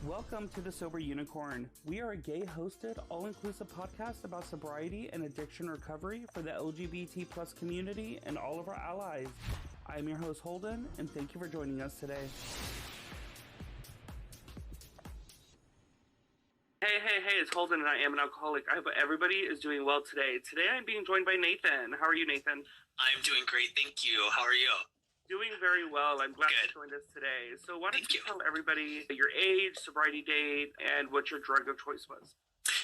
Welcome to The Sober Unicorn. We are a gay-hosted, all-inclusive podcast about sobriety and addiction recovery for the LGBT plus community and all of our allies. I am your host, Holden, and thank you for joining us today. Hey, it's Holden, and I am an alcoholic. I hope everybody is doing well today. Today I'm being joined by Nathan. How are you, Nathan? I'm doing great, thank you. How are you? Doing very well. I'm glad you joined us today. So why don't you tell everybody your age, sobriety date, and what your drug of choice was?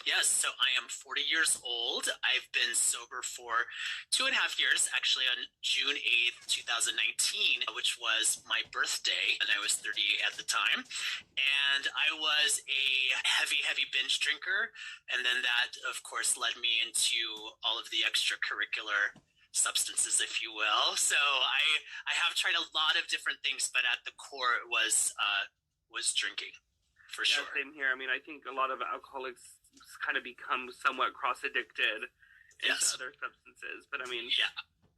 Yes, so I am 40 years old. I've been sober for 2.5 years, actually on June 8th, 2019, which was my birthday, and I was 38 at the time. And I was a heavy binge drinker, and then that, of course, led me into all of the extracurricular substances, if you will. So I have tried a lot of different things, but at the core it was drinking, for sure. Same here. I mean, I think a lot of alcoholics kind of become somewhat cross-addicted into other substances. But I mean,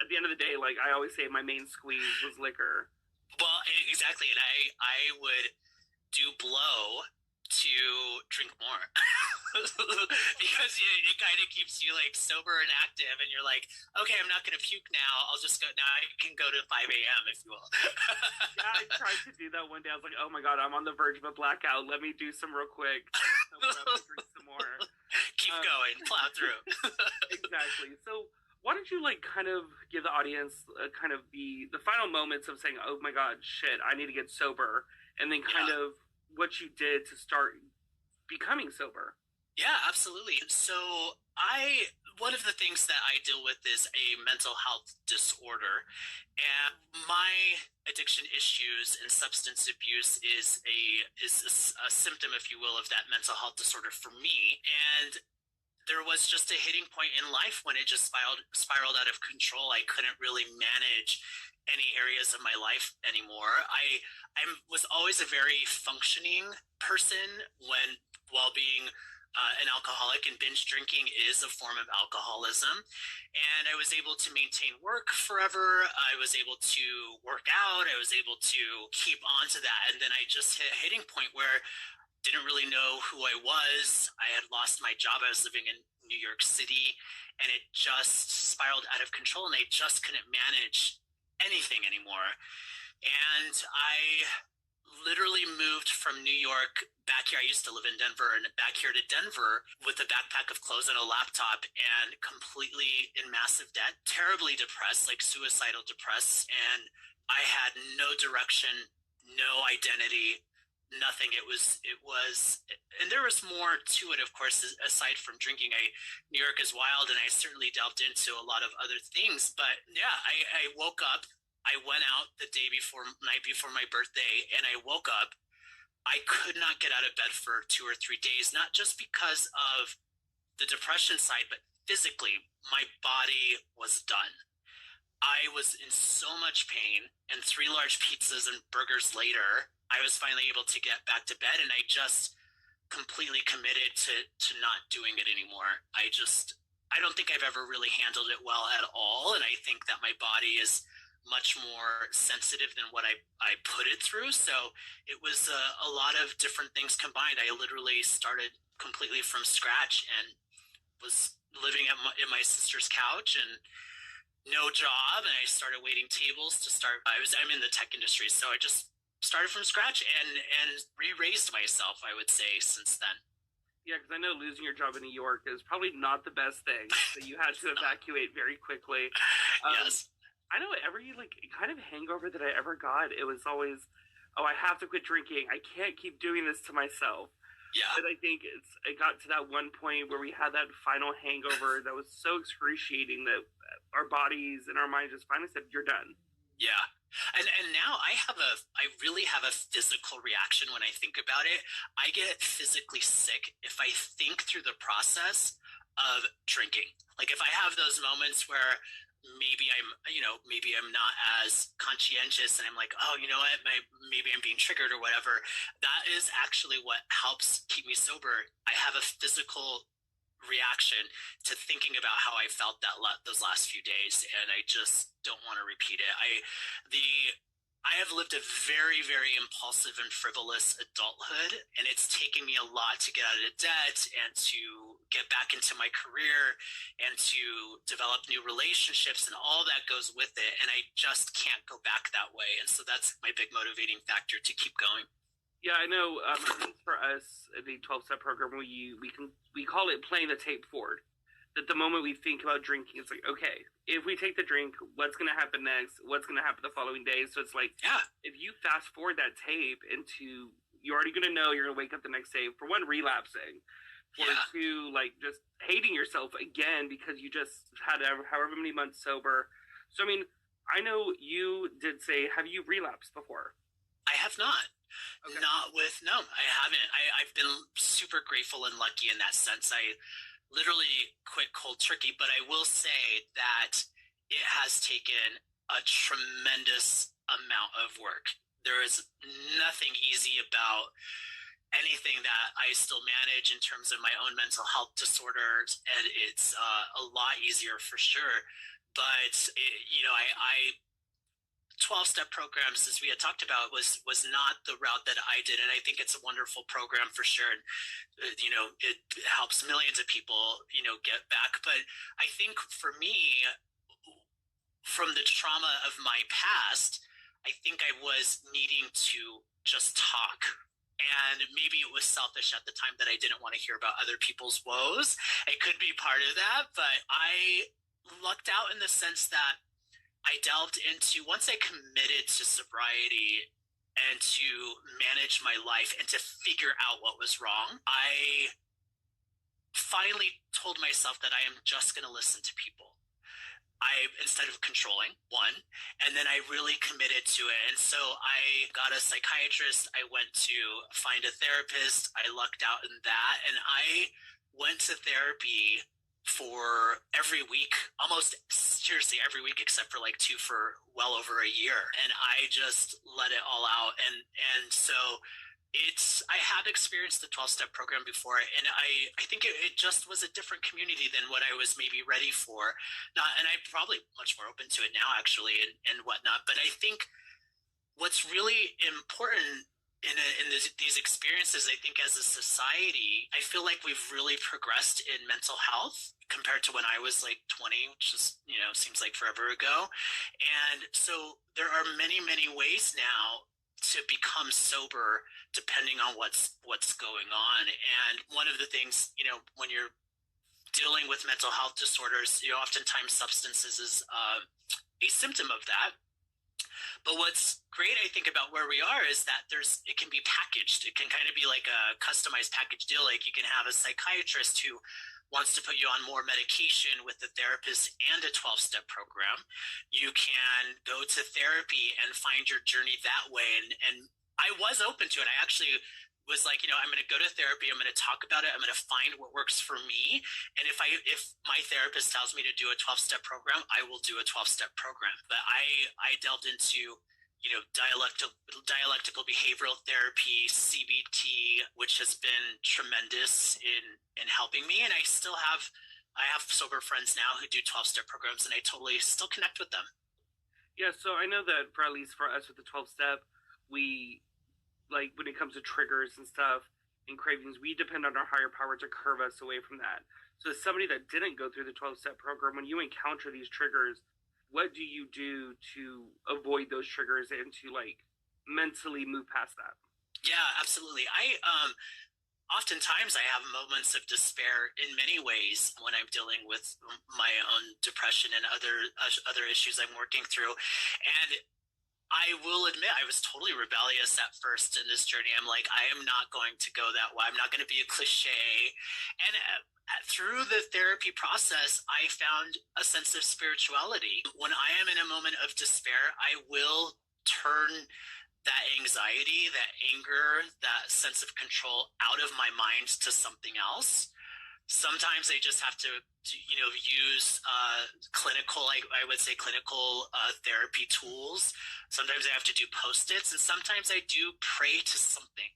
at the end of the day, like I always say, my main squeeze was liquor. Well, exactly. And I would do blow to drink more because it kind of keeps you like sober and active, and you're like, okay, I'm not going to puke now. I'll just go now. I can go to 5 a.m. if you will. Yeah, I tried to do that one day. I was like, oh my God, I'm on the verge of a blackout. Let me do some real quick. Drink some more. Keep going. Plow through. Exactly. So why don't you like kind of give the audience kind of the final moments of saying, oh my God, shit, I need to get sober, and then kind of what you did to start becoming sober. Yeah, absolutely. So one of the things that I deal with is a mental health disorder, and my addiction issues and substance abuse is a symptom, if you will, of that mental health disorder for me. And there was just a hitting point in life when it just spiraled out of control. I couldn't really manage any areas of my life anymore. I was always a very functioning person while being an alcoholic, and binge drinking is a form of alcoholism. And I was able to maintain work forever. I was able to work out. I was able to keep on to that. And then I just hit a hitting point where didn't really know who I was. I had lost my job. I was living in New York City, and it just spiraled out of control, and I just couldn't manage anything anymore. And I literally moved from New York back here. I used to live in Denver, and back here to Denver with a backpack of clothes and a laptop, and completely in massive debt, terribly depressed, like suicidal depressed. And I had no direction, no identity, nothing. It was, and there was more to it, of course, aside from drinking. New York is wild, and I certainly delved into a lot of other things. But yeah, I woke up. I went out the night before my birthday, and I woke up. I could not get out of bed for 2 or 3 days, not just because of the depression side, but physically, my body was done. I was in so much pain, and 3 large pizzas and burgers later, I was finally able to get back to bed, and I just completely committed to not doing it anymore. I don't think I've ever really handled it well at all, and I think that my body is much more sensitive than what I put it through. So it was a lot of different things combined. I literally started completely from scratch and was living in my sister's couch and no job. And I started waiting tables to start. I'm in the tech industry. So I just started from scratch and re-raised myself, I would say, since then. Yeah, because I know losing your job in New York is probably not the best thing. So you had to evacuate very quickly. Yes. I know every kind of hangover that I ever got, it was always, oh, I have to quit drinking. I can't keep doing this to myself. Yeah. But I think it got to that one point where we had that final hangover that was so excruciating that our bodies and our minds just finally said, you're done. Yeah. And now I really have a physical reaction when I think about it. I get physically sick if I think through the process of drinking. Like if I have those moments where maybe I'm not as conscientious and I'm like, oh, you know what, maybe I'm being triggered or whatever. That is actually what helps keep me sober. I have a physical reaction to thinking about how I felt those last few days, and I just don't want to repeat it. I have lived a very, very impulsive and frivolous adulthood, and it's taken me a lot to get out of debt and to get back into my career and to develop new relationships, and all that goes with it. And I just can't go back that way. And so that's my big motivating factor to keep going. Yeah, I know. For us, the 12-step program, we call it playing the tape forward. That the moment we think about drinking, it's like, okay, if we take the drink, what's going to happen next? What's going to happen the following day? So it's like, yeah, if you fast forward that tape into, you're already going to know you're going to wake up the next day, for one, relapsing, for two, like just hating yourself again because you just had however many months sober. So, I mean, I know you did say, have you relapsed before? I have not. Okay. No, I haven't. I've been super grateful and lucky in that sense. I literally quit cold turkey, but I will say that it has taken a tremendous amount of work. There is nothing easy about anything that I still manage in terms of my own mental health disorders, and it's a lot easier for sure. But I 12-step programs, as we had talked about, was not the route that I did, and I think it's a wonderful program for sure. And it helps millions of people get back. But I think for me, from the trauma of my past, I think I was needing to just talk. And maybe it was selfish at the time that I didn't want to hear about other people's woes. It could be part of that, but I lucked out in the sense that I delved into, once I committed to sobriety and to manage my life and to figure out what was wrong, I finally told myself that I am just going to listen to people. Instead of controlling, one, and then I really committed to it. And so I got a psychiatrist. I went to find a therapist. I lucked out in that. And I went to therapy for every week, almost seriously every week, except for like 2 for well over a year. And I just let it all out. And so I had experienced the 12-step program before, and I think it just was a different community than what I was maybe ready for. And I'm probably much more open to it now, actually, and whatnot. But I think what's really important in these experiences, I think as a society, I feel like we've really progressed in mental health compared to when I was like 20, which is, seems like forever ago. And so there are many, many ways now to become sober depending on what's going on. And one of the things, when you're dealing with mental health disorders, oftentimes substances is a symptom of that. But what's great, I think, about where we are is that it can be packaged. It can kind of be like a customized package deal. Like you can have a psychiatrist who wants to put you on more medication with a therapist and a 12-step program. You can go to therapy and find your journey that way. And I was open to it. I actually was like, I'm going to go to therapy. I'm going to talk about it. I'm going to find what works for me. And if my therapist tells me to do a 12-step program, I will do a 12-step program. But I delved into dialectical behavioral therapy, CBT, which has been tremendous in helping me. And I have sober friends now who do 12-step programs, and I totally still connect with them. Yeah, so I know that at least for us with the 12-step, we, like when it comes to triggers and stuff and cravings, we depend on our higher power to curve us away from that. So as somebody that didn't go through the 12-step program, when you encounter these triggers, what do you do to avoid those triggers and to like mentally move past that? Yeah, absolutely. Oftentimes I have moments of despair in many ways when I'm dealing with my own depression and other issues I'm working through. And I will admit I was totally rebellious at first in this journey. I'm like, I am not going to go that way. I'm not going to be a cliche. And through the therapy process, I found a sense of spirituality. When I am in a moment of despair, I will turn that anxiety, that anger, that sense of control out of my mind to something else. Sometimes I just have to use I would say clinical therapy tools. Sometimes I have to do post-its, and sometimes I do pray to something.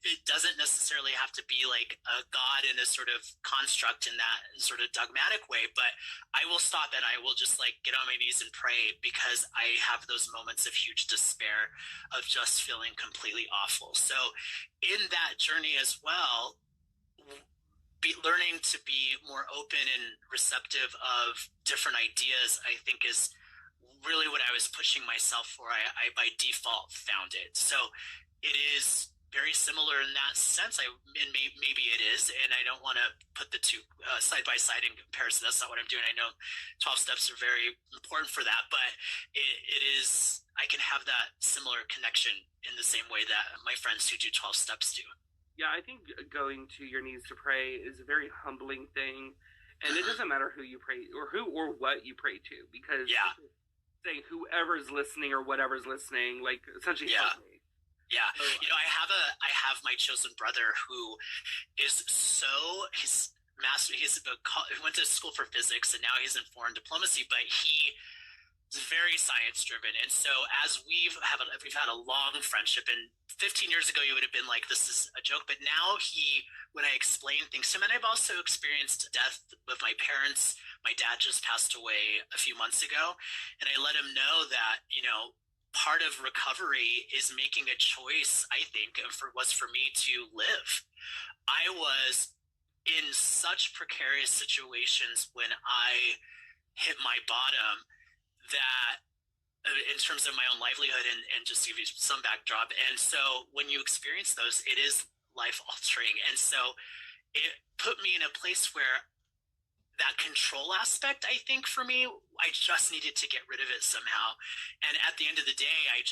It doesn't necessarily have to be like a God in a sort of construct in that sort of dogmatic way, but I will stop and I will just like get on my knees and pray because I have those moments of huge despair of just feeling completely awful. So in that journey as well, learning to be more open and receptive of different ideas, I think, is really what I was pushing myself for. I by default found it. So it is very similar in that sense. And maybe it is, and I don't want to put the two side by side in comparison. That's not what I'm doing. I know 12 steps are very important for that, but it is. I can have that similar connection in the same way that my friends who do 12 steps do. Yeah, I think going to your knees to pray is a very humbling thing, and it doesn't matter who you pray or who or what you pray to, because saying whoever's listening or whatever's listening, like essentially help me. Yeah, so, I have my chosen brother who is he went to school for physics and now he's in foreign diplomacy, but he is very science driven, and so as we've had a long friendship, and 15 years ago you would have been like, this is a joke, but now when I explain things to him, and I've also experienced death with my parents. My dad just passed away a few months ago, and I let him know that part of recovery is making a choice. I think was for me to live. I was in such precarious situations when I hit my bottom that in terms of my own livelihood, and just to give you some backdrop. And so when you experience those, it is life altering. And so it put me in a place where that control aspect, I think for me, I just needed to get rid of it somehow. And at the end of the day, I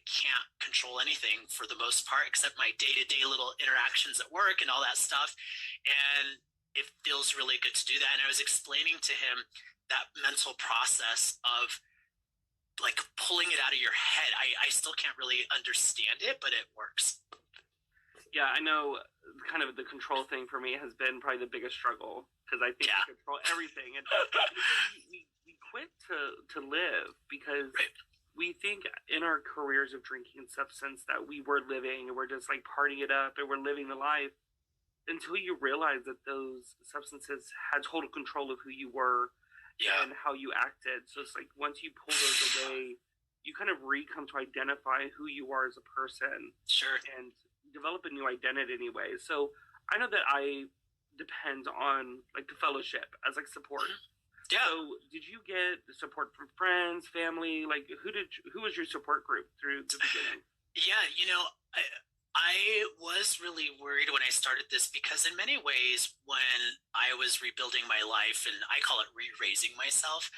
can't control anything for the most part, except my day-to-day little interactions at work and all that stuff. And it feels really good to do that. And I was explaining to him that mental process of like pulling it out of your head. I still can't really understand it, but it works. Yeah, I know kind of the control thing for me has been probably the biggest struggle, because I think we control everything. And we quit to live because we think in our careers of drinking and substance that we were living and we're just like partying it up and we're living the life, until you realize that those substances had total control of who you were and how you acted. So it's like once you pull those away, you kind of come to identify who you are as a person. Sure. And develop a new identity anyway. So I know that I depend on like the fellowship as like support. Yeah. So did you get support from friends, family? Like who was your support group through the beginning? Yeah, I was really worried when I started this, because in many ways when I was rebuilding my life, and I call it re-raising myself,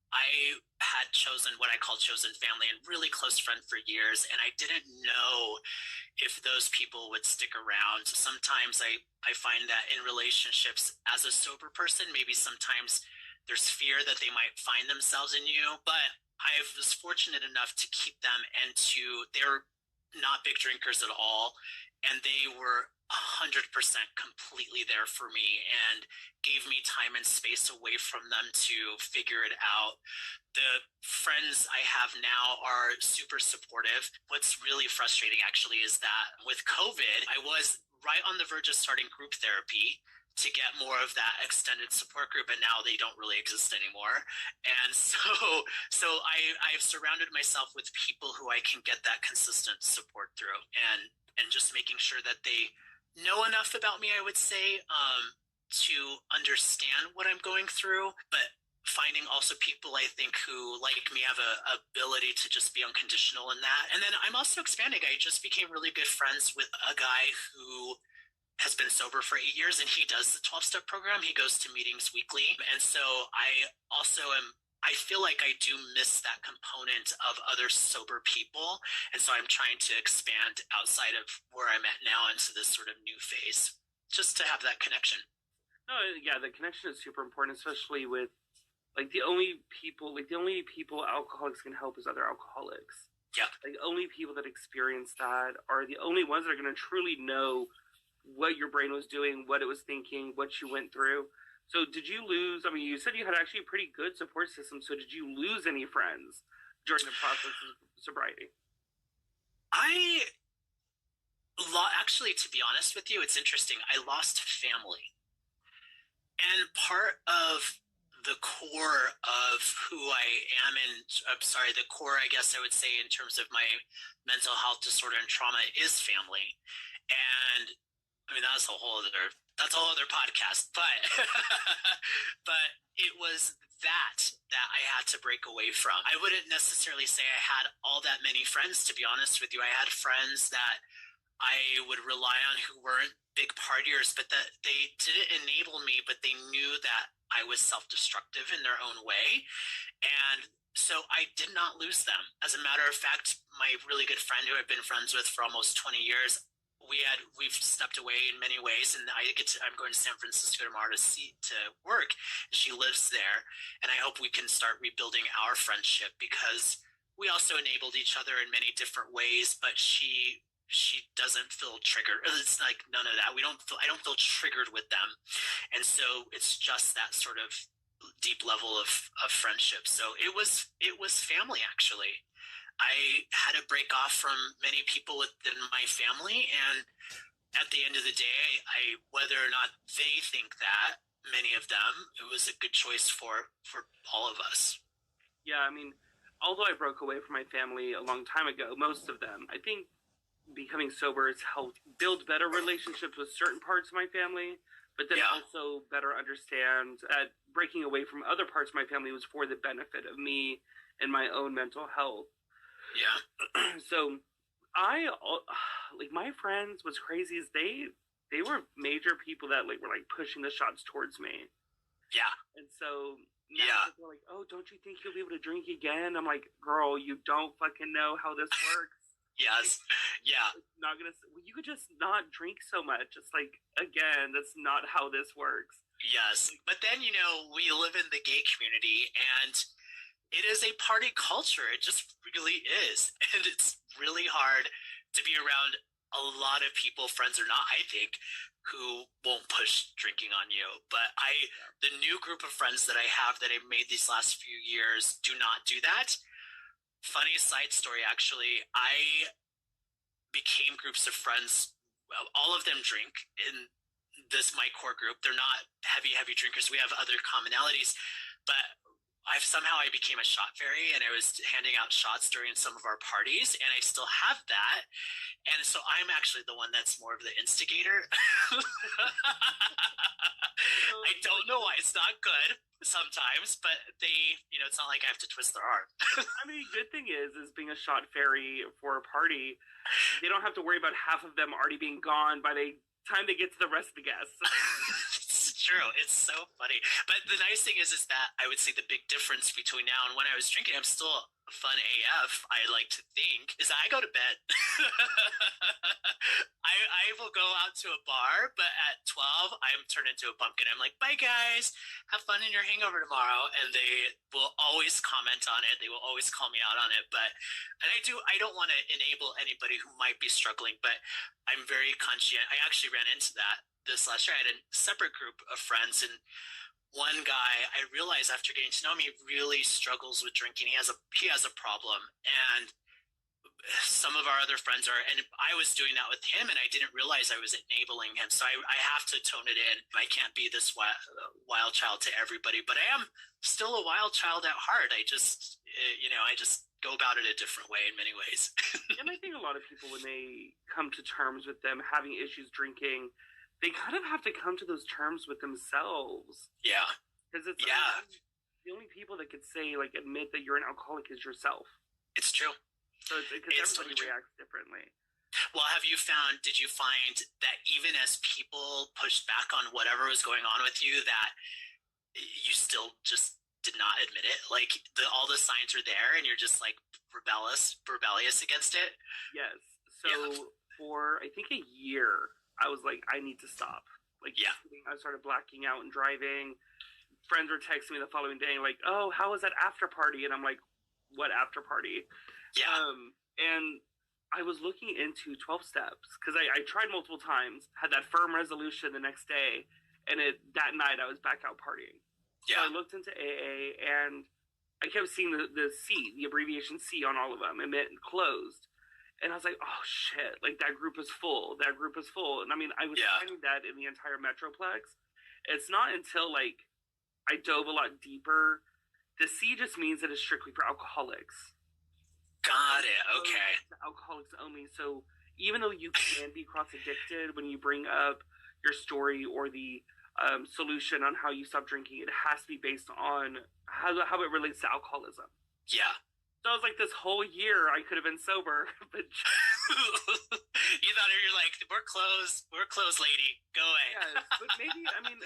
I had chosen what I call chosen family and really close friend for years, and I didn't know if those people would stick around. Sometimes I find that in relationships as a sober person, maybe sometimes there's fear that they might find themselves in you, but I was fortunate enough to keep them, and they're not big drinkers at all, and they were 100% completely there for me and gave me time and space away from them to figure it out. The friends I have now are super supportive. What's really frustrating actually is that with COVID, I was right on the verge of starting group therapy to get more of that extended support group, and now they don't really exist anymore. And so I've surrounded myself with people who I can get that consistent support through, and just making sure that they know enough about me, I would say, to understand what I'm going through, but finding also people I think who, like me, have a ability to just be unconditional in that. And then I'm also expanding. I just became really good friends with a guy who has been sober for 8 years, and he does the 12-step program. He goes to meetings weekly. And so I also I feel like I do miss that component of other sober people. And so I'm trying to expand outside of where I'm at now into this sort of new phase, just to have that connection. No, yeah, the connection is super important, especially with like the only people alcoholics can help is other alcoholics. Yeah. Like the only people that experience that are the only ones that are going to truly know what your brain was doing, what it was thinking, what you went through. So did you lose, I mean, you said you had actually a pretty good support system. So did you lose any friends during the process of sobriety? Actually, to be honest with you, it's interesting. I lost family. And part of the core of who I am, and I'm sorry, the core, I guess I would say, in terms of my mental health disorder and trauma is family. And I mean, that's a whole other podcast, but, but it was that I had to break away from. I wouldn't necessarily say I had all that many friends, to be honest with you. I had friends that I would rely on who weren't big partiers, but that they didn't enable me, but they knew that I was self-destructive in their own way. And so I did not lose them. As a matter of fact, my really good friend who I've been friends with for almost 20 years, we've stepped away in many ways, and I'm going to San Francisco tomorrow to work. She lives there, and I hope we can start rebuilding our friendship, because we also enabled each other in many different ways, but she doesn't feel triggered. It's like none of that. I don't feel triggered with them. And so it's just that sort of deep level of friendship. So it was family, actually. I had to break off from many people within my family. And at the end of the day, whether or not they think that, many of them, it was a good choice for all of us. Yeah, I mean, although I broke away from my family a long time ago, most of them, I think becoming sober has helped build better relationships with certain parts of my family, but then also better understand that breaking away from other parts of my family was for the benefit of me and my own mental health. Yeah. So my friends, what's crazy is they were major people that were pushing the shots towards me. Yeah. And so now they're like, oh, don't you think you'll be able to drink again? I'm like, girl, you don't fucking know how this works. Yes. Yeah. It's not gonna. You could just not drink so much. It's again, that's not how this works. Yes, but then we live in the gay community, and it is a party culture. It just really is, and it's really hard to be around a lot of people, friends or not, I think, who won't push drinking on you. But the new group of friends that I have that I've made these last few years do not do that. Funny side story, actually. I became groups of friends. Well, all of them drink in my core group. They're not heavy drinkers. We have other commonalities, but I became a shot fairy, and I was handing out shots during some of our parties, and I still have that. And so I'm actually the one that's more of the instigator. I don't know why. It's not good sometimes, but it's not like I have to twist their arm. I mean, good thing is being a shot fairy for a party, they don't have to worry about half of them already being gone by the time they get to the rest of the guests. It's true. It's so funny. But the nice thing is that I would say the big difference between now and when I was drinking, I'm still fun AF, I like to think, is that I go to bed. I will go out to a bar, but at 12, I'm turned into a pumpkin. I'm like, bye guys, have fun in your hangover tomorrow. And they will always comment on it. They will always call me out on it. And I don't want to enable anybody who might be struggling, but I'm very conscientious. I actually ran into that this last year. I had a separate group of friends, and one guy, I realized after getting to know him, he really struggles with drinking. He has a problem, and some of our other friends are, and I was doing that with him, and I didn't realize I was enabling him. So I have to tone it in. I can't be this wild child to everybody, but I am still a wild child at heart. I just go about it a different way in many ways. And I think a lot of people, when they come to terms with them having issues drinking, they kind of have to come to those terms with themselves. Yeah. Because it's the only people that could say, admit that you're an alcoholic is yourself. It's true. So because everybody reacts differently. Well, did you find that even as people pushed back on whatever was going on with you, that you still just did not admit it? All the signs are there, and you're just rebellious against it? Yes. So for, I think, a year, I was like, I need to stop. I started blacking out and driving. Friends were texting me the following day, oh, how was that after party? And I'm like, what after party? Yeah. And I was looking into 12 steps because I tried multiple times, had that firm resolution the next day, and that night I was back out partying. Yeah. So I looked into AA, and I kept seeing the C, the abbreviation C on all of them. It meant closed. And I was like, oh shit, like that group is full. That group is full. And I mean, I was finding that in the entire Metroplex. It's not until like I dove a lot deeper. The C just means that it's strictly for alcoholics. Got it. Okay. Alcoholics only. So even though you can be cross addicted, when you bring up your story or the solution on how you stop drinking, it has to be based on how it relates to alcoholism. Yeah. So I was like, this whole year I could have been sober, but you thought you're like, we're closed, lady, go away. Yeah, but maybe, I mean,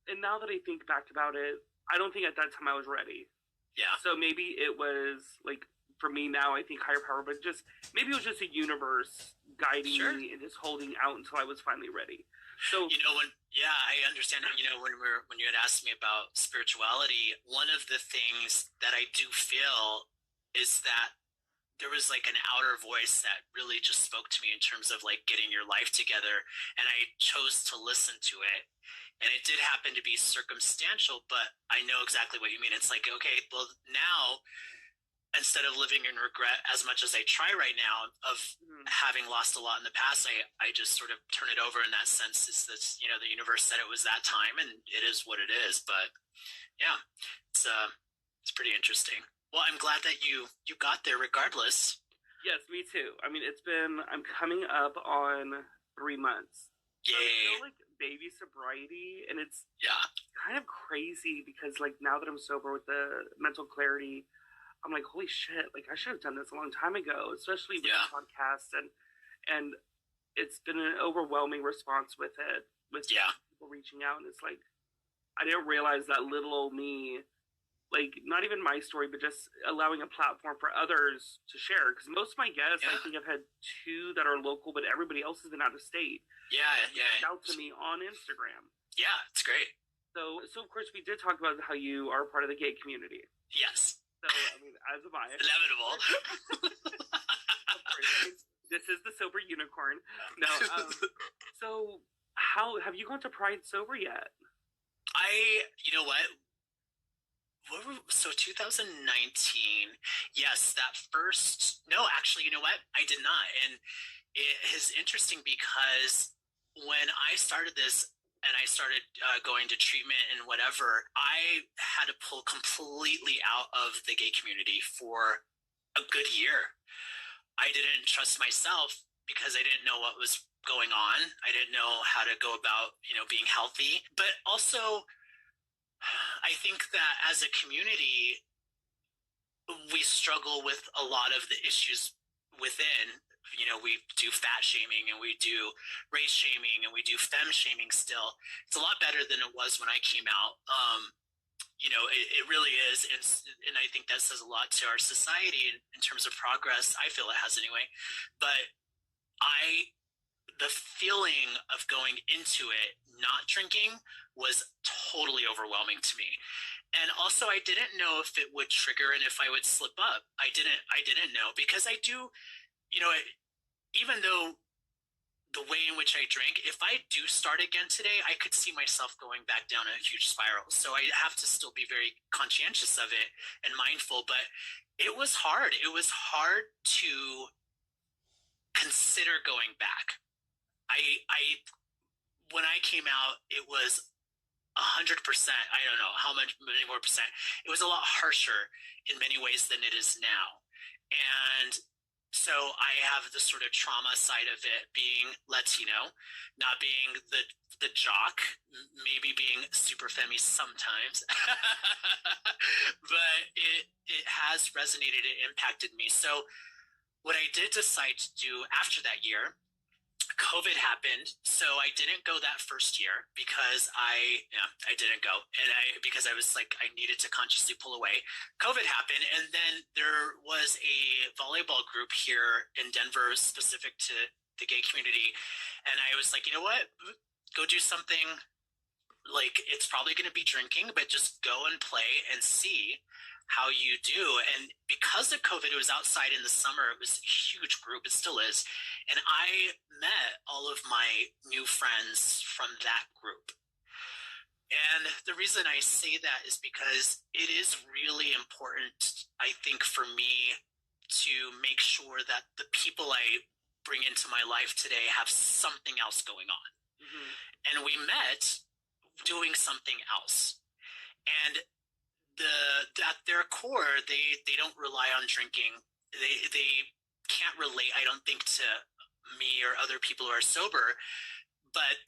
and now that I think back about it, I don't think at that time I was ready. Yeah. So maybe it was like, for me now, I think higher power, but just maybe it was just a universe guiding me and just holding out until I was finally ready. So I understand. When you had asked me about spirituality, one of the things that I do feel is that there was like an outer voice that really just spoke to me in terms of like getting your life together, and I chose to listen to it. And it did happen to be circumstantial, but I know exactly what you mean. It's like, okay, well now, instead of living in regret as much as I try right now of having lost a lot in the past, I just sort of turn it over in that sense. Is that, the universe said it was that time, and it is what it is. But yeah, it's pretty interesting. Well, I'm glad that you got there regardless. Yes, me too. I mean, I'm coming up on 3 months. Yay. So it's still like baby sobriety, and it's kind of crazy because like now that I'm sober with the mental clarity, I'm like, holy shit, like I should have done this a long time ago, especially with the podcast, and it's been an overwhelming response with it, with people reaching out, and it's like, I didn't realize that little old me, like not even my story, but just allowing a platform for others to share, because most of my guests, I think I've had 2 that are local, but everybody else has been out of state. Reached out to me on Instagram. Yeah, it's great. So of course we did talk about how you are part of the gay community. Yes. So, I mean, as am I. Inevitable. Of course, this is the sober unicorn. No. So, how have you gone to Pride sober yet? You know what? So 2019, yes, that first. No, actually, you know what? I did not, and it is interesting because when I started this, and I started going to treatment and whatever, I had to pull completely out of the gay community for a good year. I didn't trust myself because I didn't know what was going on. I didn't know how to go about, being healthy. But also, I think that as a community, we struggle with a lot of the issues within. We do fat shaming, and we do race shaming, and we do femme shaming still. It's a lot better than it was when I came out. It really is. And I think that says a lot to our society in terms of progress. I feel it has anyway. But the feeling of going into it, not drinking, was totally overwhelming to me. And also, I didn't know if it would trigger and if I would slip up. I didn't know, because I do, even though the way in which I drink, if I do start again today, I could see myself going back down a huge spiral. So I have to still be very conscientious of it and mindful. But it was hard. It was hard to consider going back. When I came out, it was 100%. I don't know how many more percent. It was a lot harsher in many ways than it is now. And so I have the sort of trauma side of it, being Latino, not being the jock, maybe being super femmy sometimes, but it has resonated, it impacted me. So what I did decide to do after that year, COVID happened, so I didn't go that first year because I didn't go, and because I was like, I needed to consciously pull away. COVID happened, and then there was a volleyball group here in Denver specific to the gay community, and I was like, you know what, go do something like, it's probably going to be drinking, but just go and play and see how you do. And because of COVID, it was outside in the summer. It was a huge group. It still is. And I met all of my new friends from that group. And the reason I say that is because it is really important, I think, for me to make sure that the people I bring into my life today have something else going on. Mm-hmm. And we met doing something else. And at their core, they don't rely on drinking. They can't relate, I don't think, to me or other people who are sober, but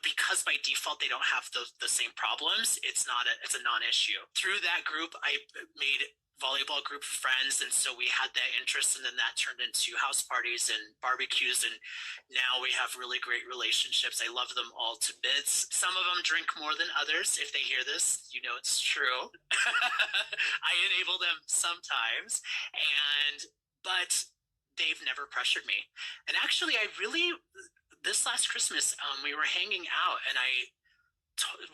because by default they don't have the same problems, it's a non-issue. Through that group, I made volleyball group of friends, and so we had that interest, and then that turned into house parties and barbecues, and now we have really great relationships. I love them all to bits. Some of them drink more than others. If they hear this, you know it's true. I enable them sometimes, but they've never pressured me. And actually, this last Christmas, we were hanging out, and I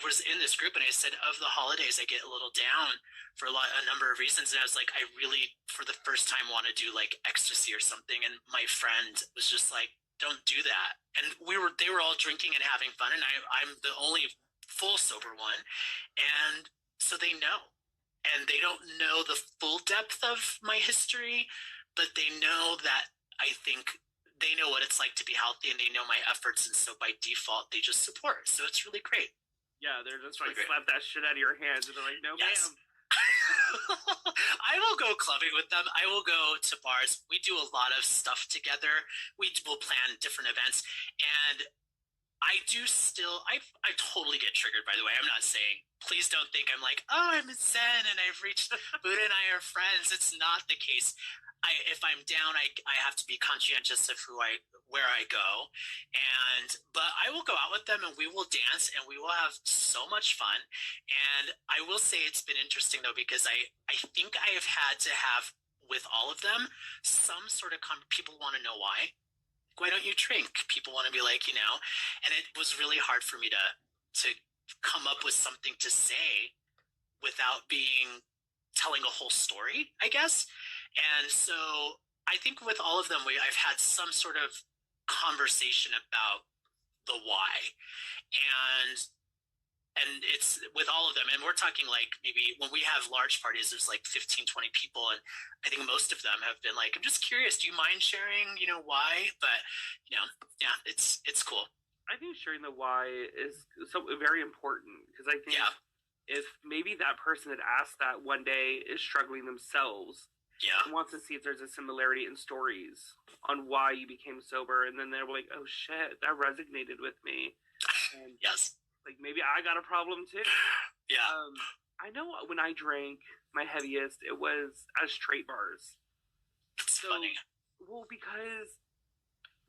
was in this group, and I said, of the holidays, I get a little down for a number of reasons. And I was like, I really, for the first time, want to do like ecstasy or something. And my friend was just like, don't do that. And they were all drinking and having fun. And I'm the only full sober one. And so they know, and they don't know the full depth of my history, but they know that I think they know what it's like to be healthy, and they know my efforts. And so by default, they just support. So it's really great. Yeah, they're just like, slap that shit out of your hands, and they're like, no, yes. Ma'am. I will go clubbing with them. I will go to bars. We do a lot of stuff together. We will plan different events. And I do still, I totally get triggered, by the way. I'm not saying, please don't think I'm like, oh, I'm Zen and I've reached, Buddha and I are friends. It's not the case. If I'm down, I have to be conscientious of where I go, but I will go out with them, and we will dance, and we will have so much fun. And I will say it's been interesting though, because I think I have had to have with all of them some sort of people want to know why don't you drink? People want to be like, and it was really hard for me to come up with something to say without telling a whole story, I guess. And so I think with all of them, I've had some sort of conversation about the why. And it's with all of them. And we're talking like, maybe when we have large parties, there's like 15, 20 people. And I think most of them have been like, I'm just curious, do you mind sharing, why? But, yeah, it's cool. I think sharing the why is so very important, because I think if maybe that person that asked that one day is struggling themselves, and wants to see if there's a similarity in stories on why you became sober, and then they're like, oh shit, that resonated with me. And yes. Like, maybe I got a problem too. Yeah. I know when I drank my heaviest, it was at straight bars. It's funny. Well, because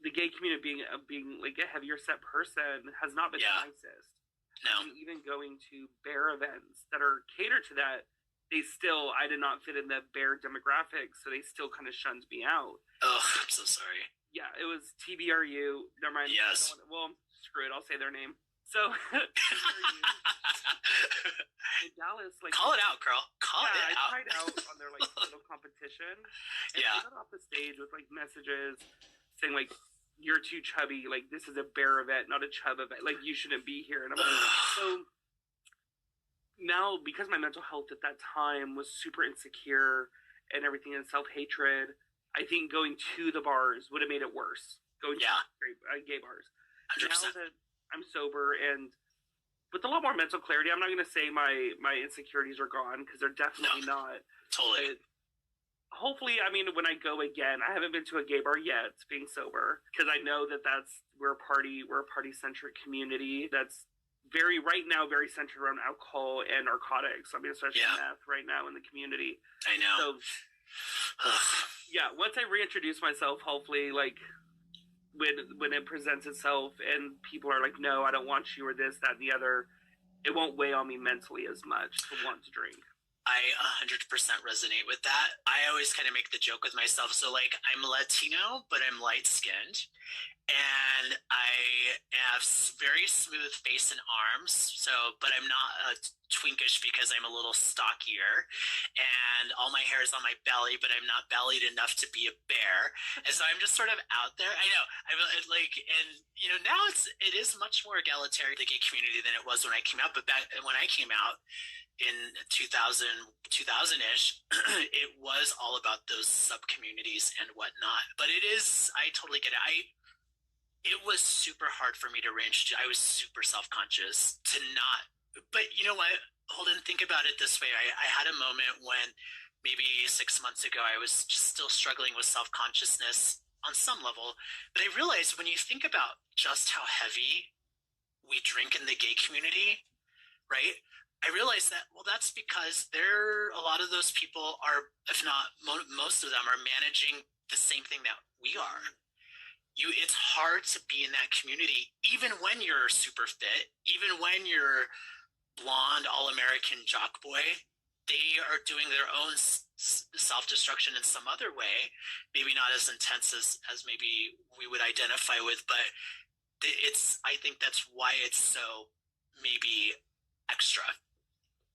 the gay community being like a heavier set person has not been the nicest. No. And even going to bear events that are catered to that, I did not fit in the bear demographic, so they still kind of shunned me out. Oh, I'm so sorry. Yeah, it was TBRU. Never mind. Yes. Well, screw it. I'll say their name. So, in Dallas, like, call it out, girl. Call it out. I tried out on their like little competition. And they got off the stage with like messages saying like, "You're too chubby. Like, this is a bear event, not a chub event. Like, you shouldn't be here." And I'm like, so. Now, because my mental health at that time was super insecure and everything, and self-hatred, I think going to the bars would have made it worse. Going to gay bars. 100%. Now that I'm sober and with a lot more mental clarity, I'm not going to say my insecurities are gone, because they're definitely not. Totally. Hopefully, I mean, when I go again, I haven't been to a gay bar yet, being sober, because I know we're a party-centric community that's very centered around alcohol and narcotics. I mean, especially meth right now in the community. I know. So, once I reintroduce myself, hopefully, like, when it presents itself and people are like, no, I don't want you, or this, that, and the other, it won't weigh on me mentally as much to want to drink. I 100% resonate with that. I always kind of make the joke with myself. So, like, I'm Latino, but I'm light-skinned. and I have very smooth face and arms. So, but I'm not twinkish because I'm a little stockier, and all my hair is on my belly, but I'm not bellied enough to be a bear. And so I'm just sort of out there. I know, I'm like, and you know, now it is much more egalitarian, the gay community, than it was when I came out. But back when I came out in 2000-ish, it was all about those sub communities and whatnot. But it is, I totally get it. It was super hard for me to range. I was super self-conscious to not, but you know what? Holden, think about it this way. I had a moment when maybe 6 months ago, I was just still struggling with self-consciousness on some level. But I realized when you think about just how heavy we drink in the gay community, right? I realized that, well, that's because a lot of those people are, if not most of them, are managing the same thing that we are. It's hard to be in that community, even when you're super fit, even when you're blonde, all-American jock boy. They are doing their own self-destruction in some other way, maybe not as intense as maybe we would identify with, but I think that's why it's so maybe extra.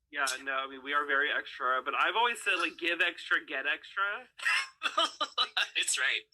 Yeah, no, I mean, we are very extra, but I've always said, like, give extra, get extra. It's right.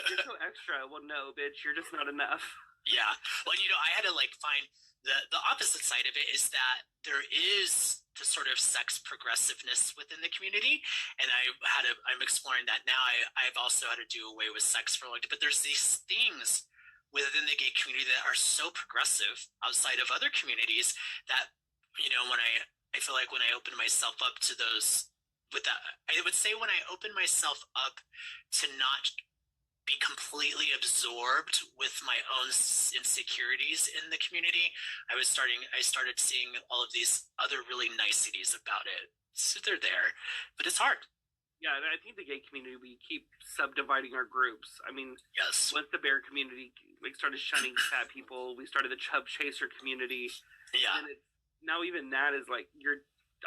You're so extra. Well, no, bitch, you're just not enough. Yeah. Well, you know, I had to like find the opposite side of it is that there is the sort of sex progressiveness within the community, and I'm exploring that now. I've also had to do away with sex for a long time, but there's these things within the gay community that are so progressive outside of other communities that, you know, when I feel like when I open myself up to those, with that, I would say when I open myself up to not be completely absorbed with my own insecurities in the community, I started seeing all of these other really niceties about it. So they're there, but it's hard. Yeah, and I think the gay community, we keep subdividing our groups. I mean, yes. Once the bear community like started shunning fat people, we started the chub chaser community. Yeah. And now even that is like, you're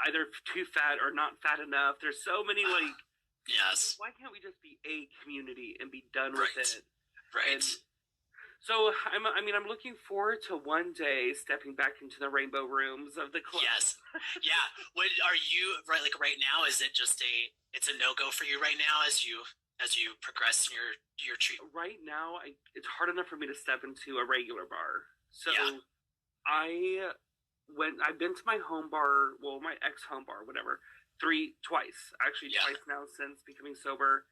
either too fat or not fat enough. There's so many like, yes. Why can't we just be a community and be done with it? Right. And so I'm looking forward to one day stepping back into the rainbow rooms of the club. Yes. Yeah. What are you right? Like right now, is it just it's a no-go for you right now as you progress in your treatment? Right now, it's hard enough for me to step into a regular bar. So yeah. I've been to my home bar, well, my ex-home bar, whatever, twice now since becoming sober.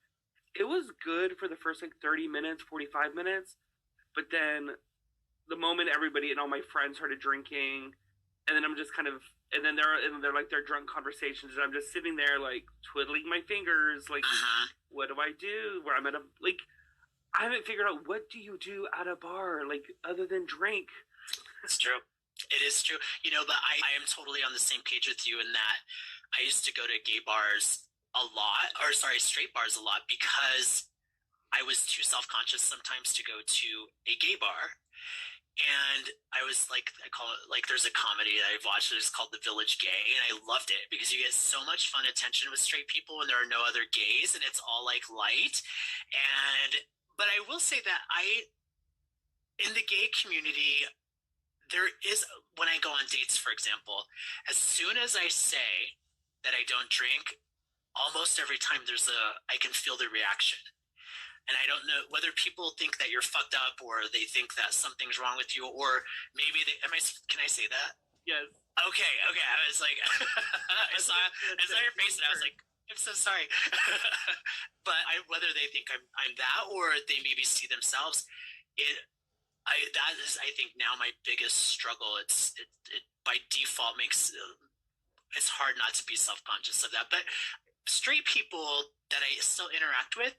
It was good for the first like 30 minutes, 45 minutes, but then the moment everybody and all my friends started drinking, and then I'm just kind of, and then they're like their drunk conversations, and I'm just sitting there like twiddling my fingers, like, what do I do? Where I'm at I haven't figured out, what do you do at a bar, like, other than drink? It's true. It is true. You know, but I am totally on the same page with you in that I used to go to gay bars straight bars a lot, because I was too self-conscious sometimes to go to a gay bar. And I was like, I call it, like, there's a comedy that I've watched, it's called The Village Gay, and I loved it because you get so much fun attention with straight people when there are no other gays, and it's all like light. But I will say that in the gay community, there is, when I go on dates, for example, as soon as I say that I don't drink, almost every time I can feel the reaction. And I don't know whether people think that you're fucked up, or they think that something's wrong with you, or maybe can I say that? Yes. Okay. I was like, I saw your face and I was like, I'm so sorry. But whether they think I'm that, or they maybe see themselves, that is, I think, now my biggest struggle. It by default makes it's hard not to be self-conscious of that. But straight people that I still interact with,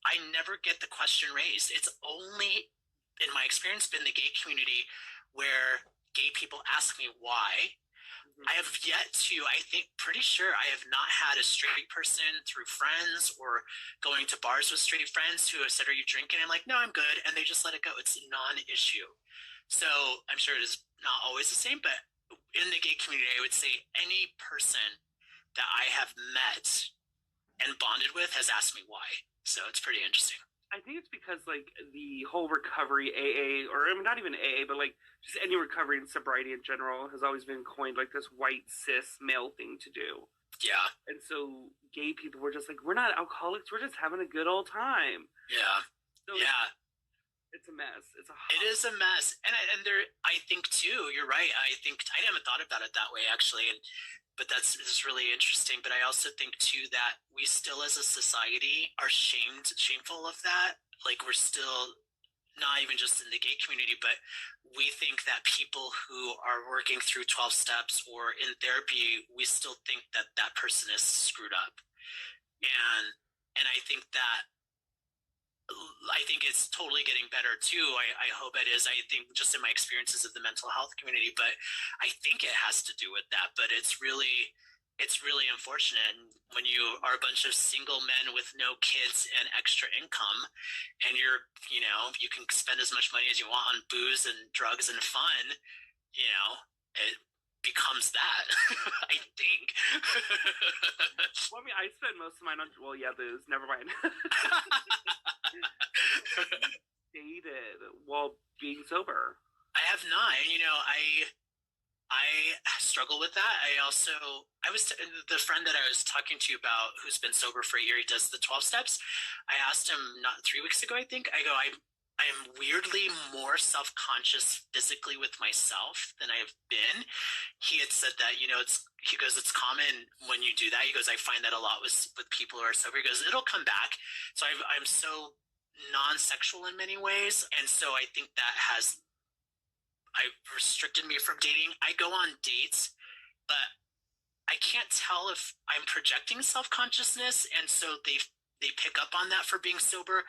I never get the question raised. It's only, in my experience, been the gay community where gay people ask me why. I have yet to, pretty sure I have not had a straight person through friends or going to bars with straight friends who have said, are you drinking? I'm like, no, I'm good. And they just let it go. It's a non-issue. So I'm sure it is not always the same, but in the gay community, I would say any person that I have met and bonded with has asked me why. So it's pretty interesting. I think it's because like the whole recovery AA, or I mean not even AA, but like just any recovery and sobriety in general has always been coined like this white cis male thing to do. Yeah. And so gay people were just like, we're not alcoholics, we're just having a good old time. Yeah. So yeah. It's a mess. It is a mess. And I think too, you're right. I think I haven't thought about it that way actually. But that's really interesting. But I also think too that we still as a society are shameful of that. Like we're still not even just in the gay community, but we think that people who are working through 12 steps or in therapy, we still think that that person is screwed up. And I think it's totally getting better too. I hope it is. I think just in my experiences of the mental health community, but I think it has to do with that. But it's really unfortunate when you are a bunch of single men with no kids and extra income, and you can spend as much money as you want on booze and drugs and fun. It becomes that. I think. Well, I mean, I spend most of mine on booze. Never mind. Dated while being sober. I have not. I struggle with that. The friend that I was talking to you about who's been sober for a year, he does the 12 steps. I asked him not 3 weeks ago, I think. I am weirdly more self-conscious physically with myself than I have been. He had said that, it's common when you do that. He goes, I find that a lot with people who are sober. He goes, it'll come back. So I'm so non-sexual in many ways, and so I think that has restricted me from dating. I go on dates, but I can't tell if I'm projecting self-consciousness, and so they pick up on that for being sober,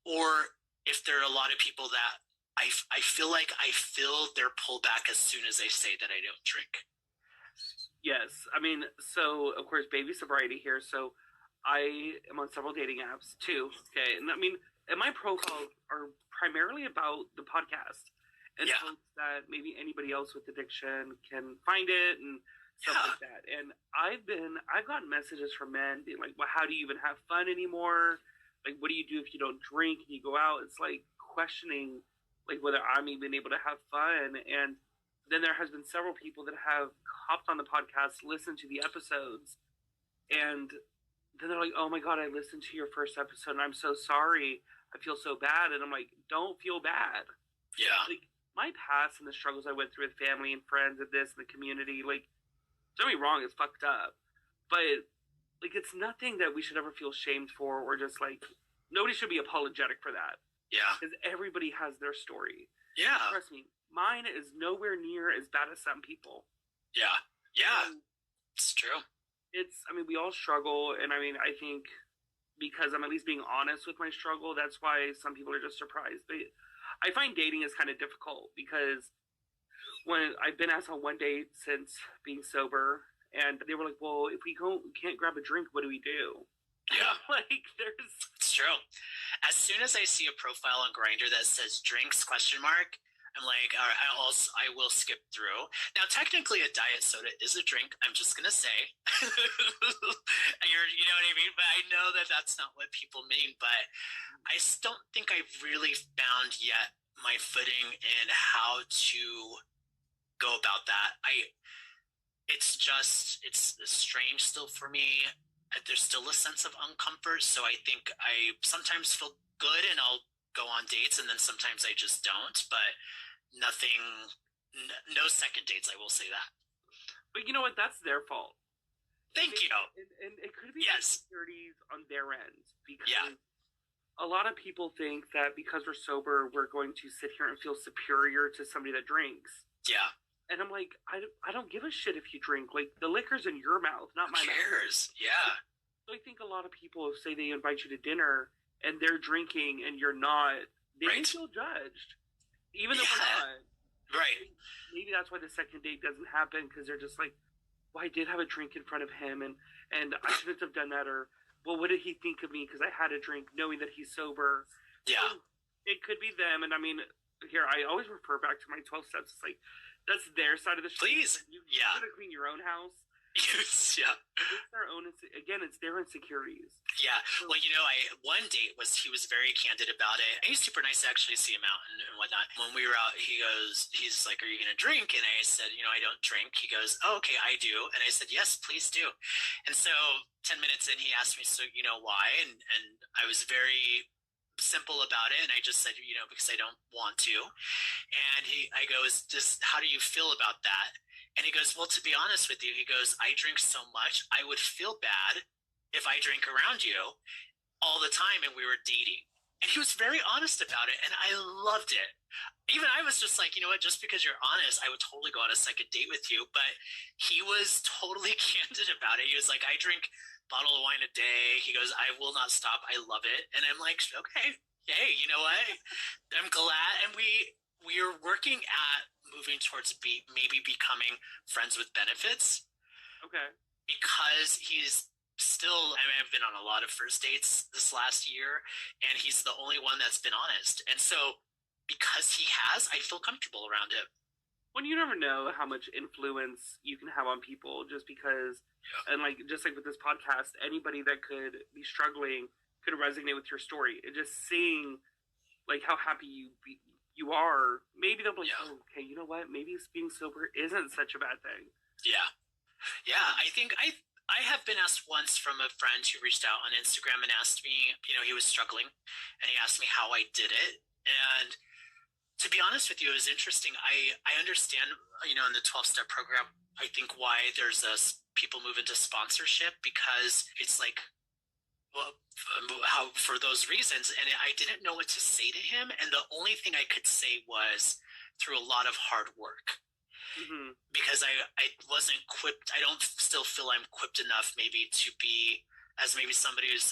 or if there are a lot of people that I feel like I feel their pullback as soon as I say that I don't drink. Yes, I mean, so of course, baby sobriety here. So I am on several dating apps too. Okay, and I mean, and my profiles are primarily about the podcast and hopes that maybe anybody else with addiction can find it and stuff like that. And I've gotten messages from men being like, well, how do you even have fun anymore? Like, what do you do if you don't drink and you go out? It's like questioning like whether I'm even able to have fun. And then there has been several people that have hopped on the podcast, listened to the episodes, and then they're like, oh my God, I listened to your first episode and I'm so sorry. I feel so bad. And I'm like, don't feel bad. Yeah. Like, my past and the struggles I went through with family and friends and this and the community, like, don't get me wrong, it's fucked up. But, like, it's nothing that we should ever feel shamed for, or just, like, nobody should be apologetic for that. Yeah. Because everybody has their story. Yeah. And trust me, mine is nowhere near as bad as some people. Yeah. Yeah. It's true. We all struggle, and I think because I'm at least being honest with my struggle, that's why some people are just surprised. But I find dating is kind of difficult because when I've been asked on one date since being sober, and they were like, well, if we can't grab a drink, what do we do? Yeah. It's true. As soon as I see a profile on Grindr that says drinks ? I'm like, all right, I will skip through. Now, technically, a diet soda is a drink. I'm just gonna say, you know what I mean. But I know that that's not what people mean. But I don't think I've really found yet my footing in how to go about that. It's strange still for me. There's still a sense of uncomfort. So I think I sometimes feel good and I'll go on dates, and then sometimes I just don't. But no second dates, I will say that. But you know what? That's their fault. Thank you. And it could be insecurities on their end, because a lot of people think that because we're sober, we're going to sit here and feel superior to somebody that drinks. Yeah. And I'm like, I don't give a shit if you drink. Like, the liquor's in your mouth, not my mouth. Who cares? Yeah. So I think a lot of people say they invite you to dinner and they're drinking and you're not, they may feel judged. Even though we're not. Right. Maybe that's why the second date doesn't happen, because they're just like, well, I did have a drink in front of him and I shouldn't have done that. Or, well, what did he think of me because I had a drink knowing that he's sober? Yeah. So it could be them. And here, I always refer back to my 12 steps. It's like, that's their side of the street. Please. You gotta clean your own house. Yeah. It's their own, again, it's their insecurities. Yeah. Well, one date he was very candid about it. And he's super nice to actually see him out and whatnot. When we were out, he's like, "Are you going to drink?" And I said, "I don't drink." He goes, "Oh, okay, I do." And I said, "Yes, please do." And so 10 minutes in, he asked me, "So, why?" And I was very simple about it. And I just said, because I don't want to. And I goes, "Just how do you feel about that?" And he goes, "Well, to be honest with you," he goes, "I drink so much, I would feel bad if I drank around you all the time and we were dating." And he was very honest about it, and I loved it. Even I was just like, you know what, just because you're honest, I would totally go on a second date with you. But he was totally candid about it. He was like, "I drink a bottle of wine a day." He goes, "I will not stop. I love it." And I'm like, okay, hey, you know what? I'm glad. And we are working at moving towards maybe becoming friends with benefits. Okay. Because he's still, I've been on a lot of first dates this last year, and he's the only one that's been honest. And so because he has, I feel comfortable around him. Well, you never know how much influence you can have on people just because, and just like with this podcast, anybody that could be struggling could resonate with your story. And just seeing like how happy you are, maybe they'll be like, "Oh, okay, you know what? Maybe being sober isn't such a bad thing." Yeah. Yeah, I think I have been asked once from a friend who reached out on Instagram and asked me, he was struggling, and he asked me how I did it. And to be honest with you, it was interesting. I understand, in the 12-step program, I think why there's people move into sponsorship, because it's like, well, how for those reasons. And I didn't know what to say to him, and the only thing I could say was through a lot of hard work. Mm-hmm. Because I wasn't equipped. I don't still feel I'm equipped enough maybe to be as maybe somebody who's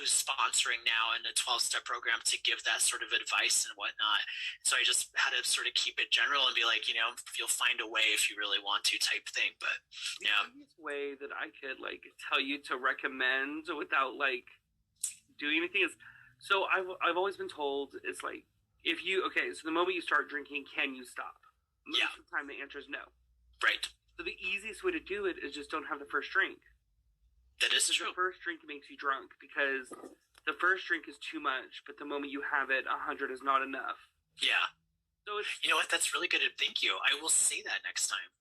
sponsoring now in a 12-step program to give that sort of advice and whatnot. So I just had to sort of keep it general and be like, you'll find a way if you really want to type thing. But yeah. The easiest way that I could tell you to recommend without doing anything is, so I've always been told it's like, so the moment you start drinking, can you stop? Most of the time the answer is no. Right. So the easiest way to do it is just don't have the first drink. That is true. The first drink makes you drunk because the first drink is too much, but the moment you have it, 100 is not enough. Yeah. So it's, you know what? That's really good. Thank you. I will say that next time.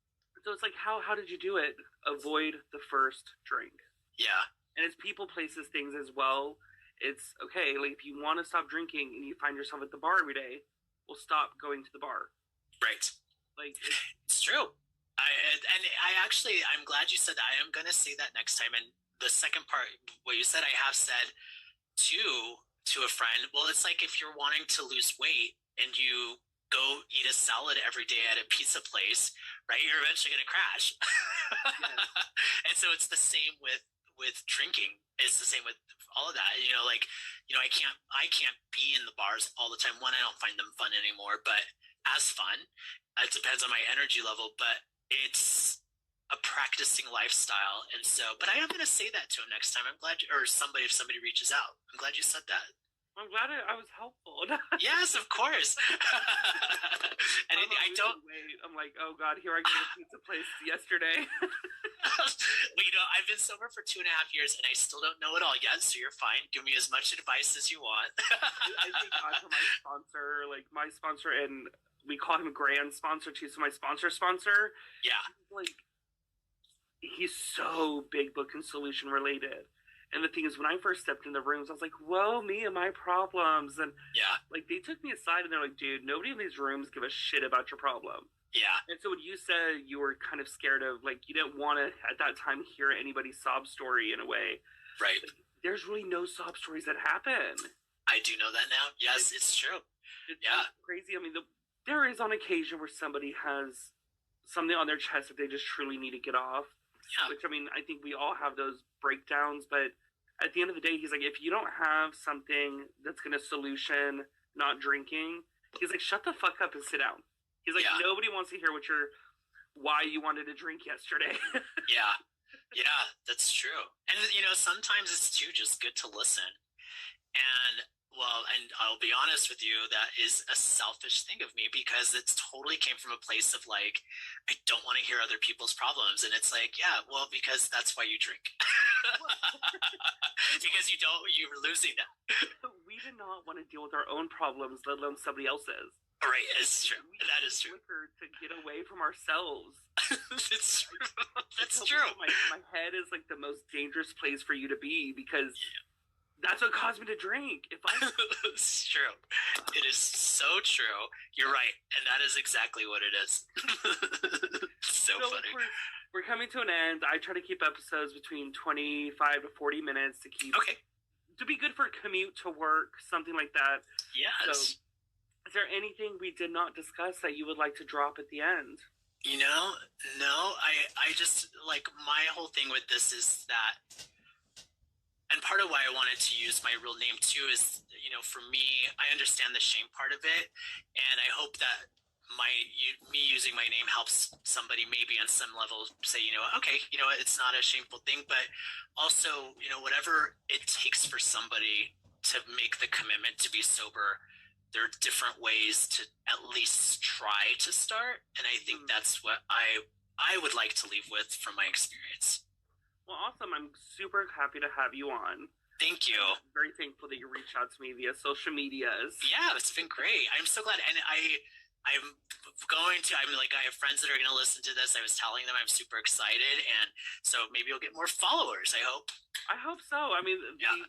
So it's like, how did you do it? Avoid the first drink. Yeah. And it's people, places, things as well. It's okay. If you want to stop drinking and you find yourself at the bar every day, well, stop going to the bar. Right. It's true. I'm glad you said that. I am going to say that next time. And the second part, what you said, I have said to a friend, well, it's like if you're wanting to lose weight and you go eat a salad every day at a pizza place, right? You're eventually going to crash. Yes. And so it's the same with drinking. It's the same with all of that. I can't be in the bars all the time. One, I don't find them fun anymore, but as fun. It depends on my energy level, but it's a practicing lifestyle. And so, but I am going to say that to him next time. I'm glad, if somebody reaches out, I'm glad you said that. I'm glad I was helpful. Yes, of course. And I don't wait. I'm like, oh God, here I go to the pizza place yesterday. Well, I've been sober for 2.5 years and I still don't know it all yet. So you're fine. Give me as much advice as you want. I think God for my sponsor, and we call him grand sponsor too. So my sponsor. Yeah. He's so big book and solution related. And the thing is, when I first stepped in the rooms, I was like, whoa, me and my problems. And they took me aside and they're like, dude, nobody in these rooms give a shit about your problem. Yeah. And so when you said you were kind of scared of, you didn't want to, at that time, hear anybody's sob story in a way. Right. There's really no sob stories that happen. I do know that now. Yes, it's true. It's crazy. I mean, there is on occasion where somebody has something on their chest that they just truly need to get off. Yeah. Which, I mean, I think we all have those breakdowns, but at the end of the day, he's like, if you don't have something that's going to solution not drinking, he's like, shut the fuck up and sit down. He's like, nobody wants to hear why you wanted to drink yesterday. Yeah, that's true. And, sometimes it's too just good to listen. And Well, and I'll be honest with you, that is a selfish thing of me because it totally came from a place of like, I don't want to hear other people's problems. And it's like, yeah, well, because that's why you drink. Because you're losing that. We did not want to deal with our own problems, let alone somebody else's. Right, it's true. That is true. Liquor to get away from ourselves. It's true. That's true. My head is like the most dangerous place for you to be because that's what caused me to drink. It's true. It is so true. You're right, and that is exactly what it is. So funny. We're coming to an end. I try to keep episodes between 25 to 40 minutes to keep. Okay. To be good for commute to work, something like that. Yes. So, is there anything we did not discuss that you would like to drop at the end? You know, no. I just like my whole thing with this is that. And part of why I wanted to use my real name too is, for me, I understand the shame part of it, and I hope that me using my name helps somebody maybe on some level say, okay, it's not a shameful thing, but also, whatever it takes for somebody to make the commitment to be sober, there are different ways to at least try to start, and I think that's what I would like to leave with from my experience. Well, awesome. I'm super happy to have you on. Thank you. I'm very thankful that you reached out to me via social medias. Yeah, it's been great. I'm so glad. And I have friends that are going to listen to this. I was telling them I'm super excited. And so maybe you'll get more followers, I hope. I hope so. I mean,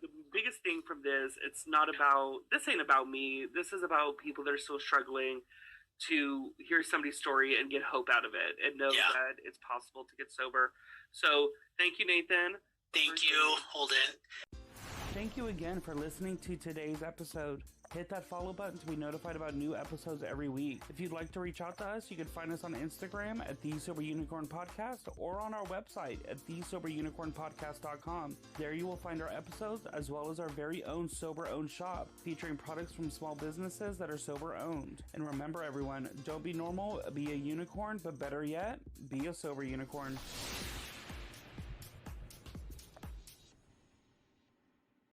the biggest thing from this, this ain't about me. This is about people that are still struggling to hear somebody's story and get hope out of it and know that it's possible to get sober. So thank you, Nathan. Thank you, Holden. Thank you again for listening to today's episode. Hit that follow button to be notified about new episodes every week. If you'd like to reach out to us, you can find us on Instagram at The Sober Unicorn Podcast or on our website at thesoberunicornpodcast.com. There you will find our episodes as well as our very own sober-owned shop featuring products from small businesses that are sober-owned. And remember everyone, don't be normal, be a unicorn, but better yet, be a sober unicorn.